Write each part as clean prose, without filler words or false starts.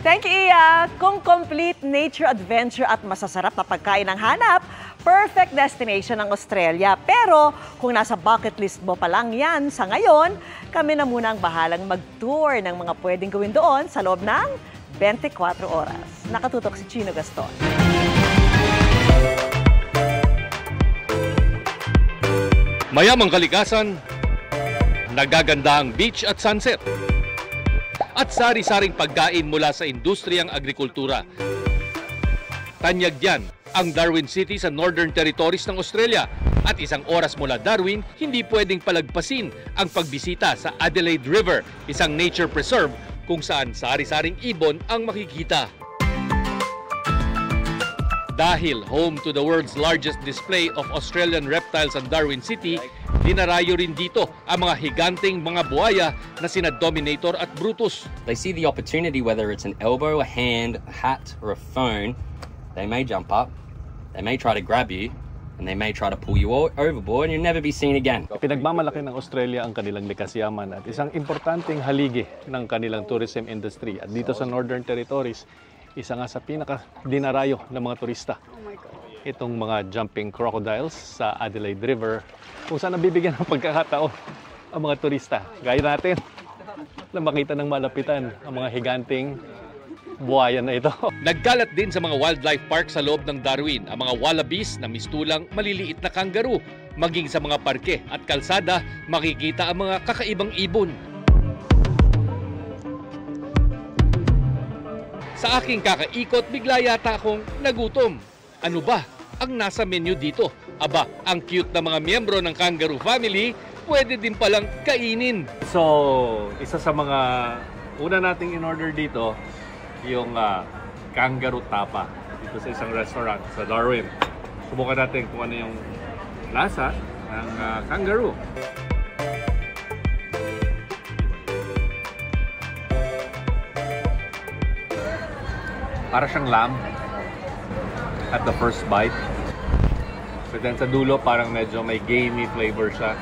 Thank you, Iya. Kung complete nature adventure at masasarap na pagkain ang hanap, perfect destination ang Australia. Pero kung nasa bucket list mo pa lang yan sa ngayon, kami na muna ang bahalang mag-tour ng mga pwedeng gawin doon sa loob ng 24 oras. Nakatutok si Chino Gaston. Mayamang kalikasan, nagaganda ang beach at sunset, at sari-saring pagkain mula sa industriyang agrikultura. Tanyag yan ang Darwin City sa Northern Territories ng Australia. At isang oras mula Darwin, hindi pwedeng palagpasin ang pagbisita sa Adelaide River, isang nature preserve kung saan sari-saring ibon ang makikita. Dahil home to the world's largest display of Australian reptiles ang Darwin City, dinarayo rin dito ang mga higanteng mga buhaya na sina Dominator at Brutus. They see the opportunity, whether it's an elbow, a hand, a hat, or a phone, they may jump up, they may try to grab you, and they may try to pull you overboard and you'll never be seen again. Pinagmamalaki ng Australia ang kanilang likas yaman at isang importanteng haligi ng kanilang tourism industry. At dito sa Northern Territories, isa nga sa pinaka-dinarayo ng mga turista. Itong mga jumping crocodiles sa Adelaide River, kung saan nabibigyan ng pagkakataon ang mga turista. Gaya natin na makita ng malapitan ang mga higanting buhaya na ito. Nagkalat din sa mga wildlife park sa loob ng Darwin ang mga wallabies na mistulang maliliit na kangaroo. Maging sa mga parke at kalsada, makikita ang mga kakaibang ibon. Sa aking kakaikot, bigla yata akong nagutom. Ano ba ang nasa menu dito? Aba, ang cute na mga miyembro ng kangaroo family, pwede din palang kainin. So, isa sa mga una nating in-order dito, yung kangaroo tapa dito sa isang restaurant sa Darwin. Subukan natin kung ano yung lasa ng kangaroo. Para siyang lamb at the first bite. But then sa dulo, parang medyo may gamey flavor siya.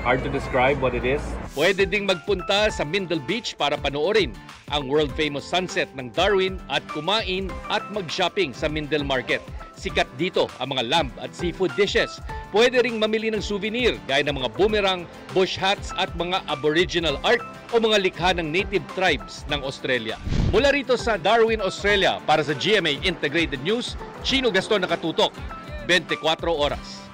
Hard to describe what it is. Pwede ding magpunta sa Mindel Beach para panoorin ang world-famous sunset ng Darwin at kumain at mag-shopping sa Mindel Market. Sikat dito ang mga lamb at seafood dishes. Pwede ring mamili ng souvenir gaya ng mga boomerang, bush hats at mga aboriginal art o mga likha ng native tribes ng Australia. Mula rito sa Darwin, Australia, para sa GMA Integrated News, Chino Gaston nakatutok, 24 oras.